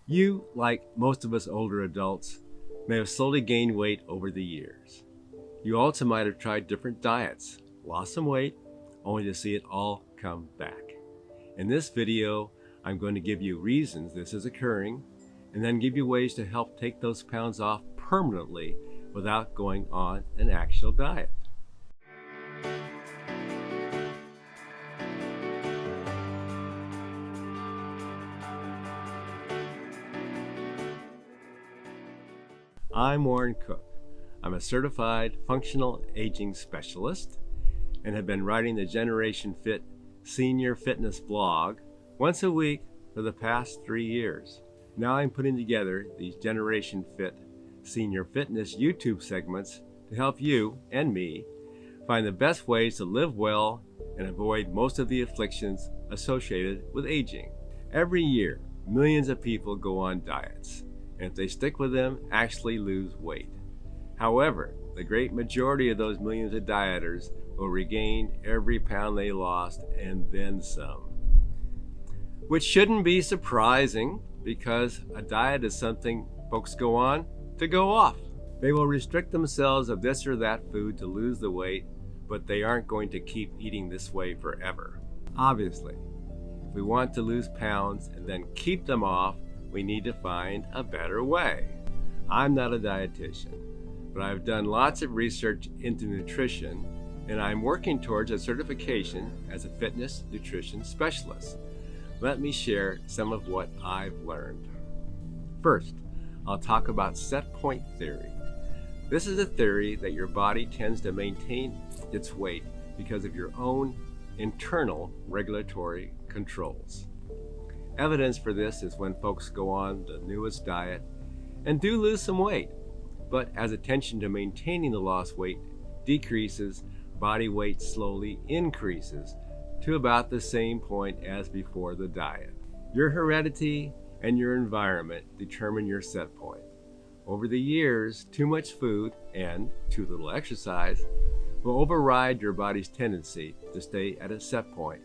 You, like most of us older adults, may have slowly gained weight over the years. You also might have tried different diets, lost some weight, only to see it all come back. In this video, I'm going to give you reasons this is occurring, and then give you ways to help take those pounds off permanently without going on an actual diet. I'm Warren Cook. I'm a certified functional aging specialist and have been writing the Generation Fit Senior Fitness blog once a week for the past 3 years. Now I'm putting together these Generation Fit Senior Fitness YouTube segments to help you and me find the best ways to live well and avoid most of the afflictions associated with aging. Every year, millions of people go on diets, and if they stick with them, actually lose weight. However, the great majority of those millions of dieters will regain every pound they lost and then some. Which shouldn't be surprising, because a diet is something folks go on to go off. They will restrict themselves of this or that food to lose the weight, but they aren't going to keep eating this way forever. Obviously, if we want to lose pounds and then keep them off, we need to find a better way. I'm not a dietitian, but I've done lots of research into nutrition, and I'm working towards a certification as a fitness nutrition specialist. Let me share some of what I've learned. First, I'll talk about set point theory. This is a theory that your body tends to maintain its weight because of your own internal regulatory controls. Evidence for this is when folks go on the newest diet and do lose some weight, but as attention to maintaining the lost weight decreases, body weight slowly increases to about the same point as before the diet. Your heredity and your environment determine your set point. Over the years, too much food and too little exercise will override your body's tendency to stay at a set point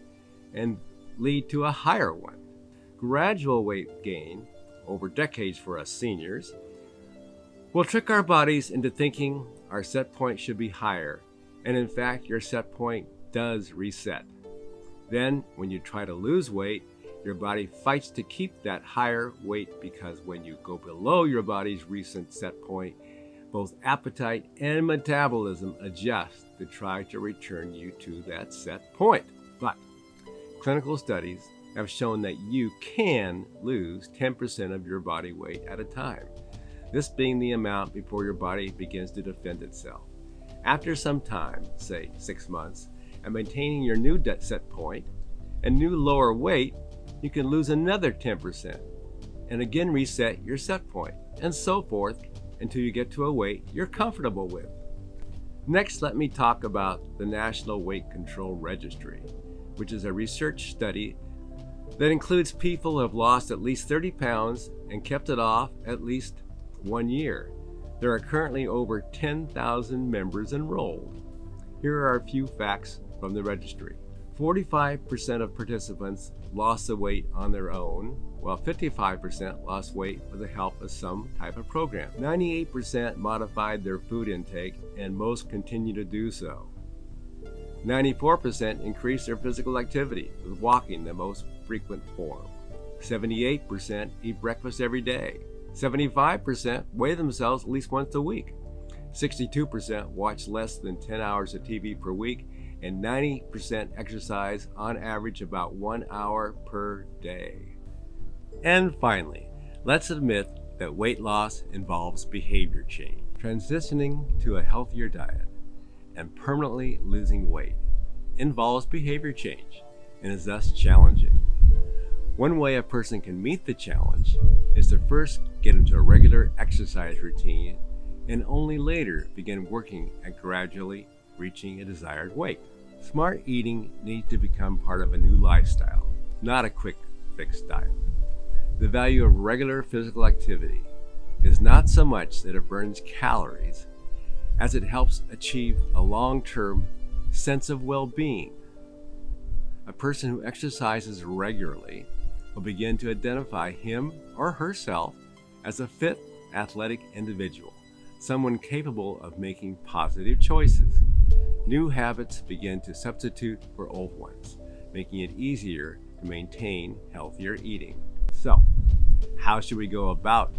and lead to a higher one. Gradual weight gain over decades for us seniors will trick our bodies into thinking our set point should be higher, and in fact your set point does reset. Then when you try to lose weight, your body fights to keep that higher weight, because when you go below your body's recent set point, both appetite and metabolism adjust to try to return you to that set point. But clinical studies have shown that you can lose 10% of your body weight at a time, this being the amount before your body begins to defend itself. After some time, say 6 months, and maintaining your new set point and new lower weight, you can lose another 10% and again reset your set point, and so forth until you get to a weight you're comfortable with. Next, let me talk about the National Weight Control Registry, which is a research study that includes people who have lost at least 30 pounds and kept it off at least 1 year. There are currently over 10,000 members enrolled. Here are a few facts from the registry. 45% of participants lost the weight on their own, while 55% lost weight with the help of some type of program. 98% modified their food intake, and most continue to do so. 94% increased their physical activity, with walking the most frequent form. 78% eat breakfast every day. 75% weigh themselves at least once a week. 62% watch less than 10 hours of TV per week, and 90% exercise on average about 1 hour per day. And finally, let's admit that weight loss involves behavior change. Transitioning to a healthier diet and permanently losing weight involves behavior change and is thus challenging. One way a person can meet the challenge is to first get into a regular exercise routine and only later begin working at gradually reaching a desired weight. Smart eating needs to become part of a new lifestyle, not a quick fix diet. The value of regular physical activity is not so much that it burns calories as it helps achieve a long-term sense of well-being. A person who exercises regularly will begin to identify him or herself as a fit, athletic individual, someone capable of making positive choices. New habits begin to substitute for old ones, making it easier to maintain healthier eating. So, how should we go about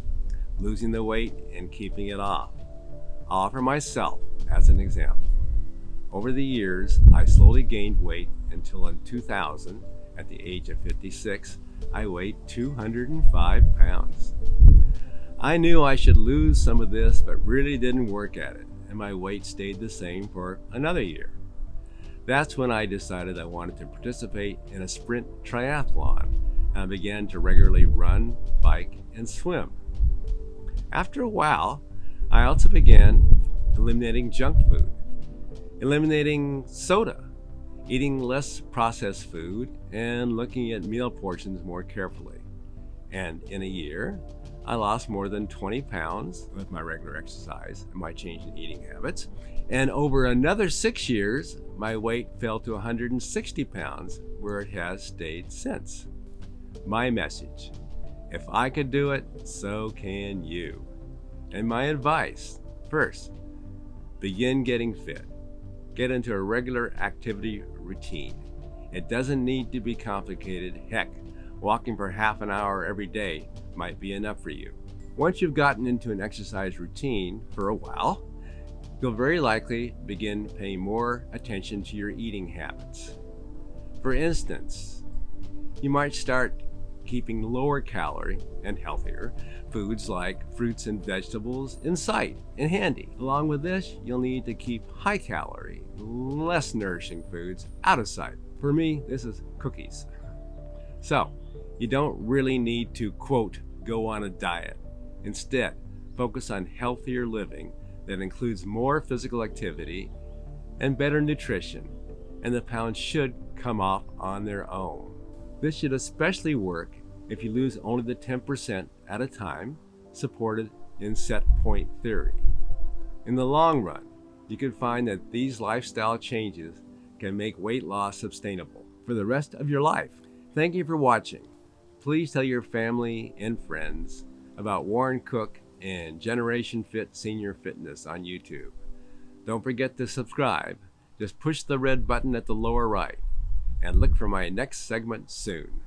losing the weight and keeping it off? I'll offer myself as an example. Over the years, I slowly gained weight until in 2000, at the age of 56, I weighed 205 pounds. I knew I should lose some of this, but really didn't work at it, and my weight stayed the same for another year. That's when I decided I wanted to participate in a sprint triathlon, and I began to regularly run, bike, and swim. After a while, I also began eliminating junk food, eliminating soda, eating less processed food, and looking at meal portions more carefully. And in a year, I lost more than 20 pounds with my regular exercise and my change in eating habits. And over another 6 years, my weight fell to 160 pounds, where it has stayed since. My message: if I could do it, so can you. And my advice: first, begin getting fit. Get into a regular activity routine. It doesn't need to be complicated. Heck, walking for half an hour every day might be enough for you. Once you've gotten into an exercise routine for a while, you'll very likely begin paying more attention to your eating habits. For instance, you might start keeping lower calorie and healthier foods like fruits and vegetables in sight and handy. Along with this, you'll need to keep high calorie, less nourishing foods out of sight. For me, this is cookies. So, you don't really need to, quote, go on a diet. Instead, focus on healthier living that includes more physical activity and better nutrition, and the pounds should come off on their own. This should especially work if you lose only the 10% at a time, supported in set point theory. In the long run, you could find that these lifestyle changes can make weight loss sustainable for the rest of your life. Thank you for watching. Please tell your family and friends about Warren Cook and Generation Fit Senior Fitness on YouTube. Don't forget to subscribe. Just push the red button at the lower right and look for my next segment soon.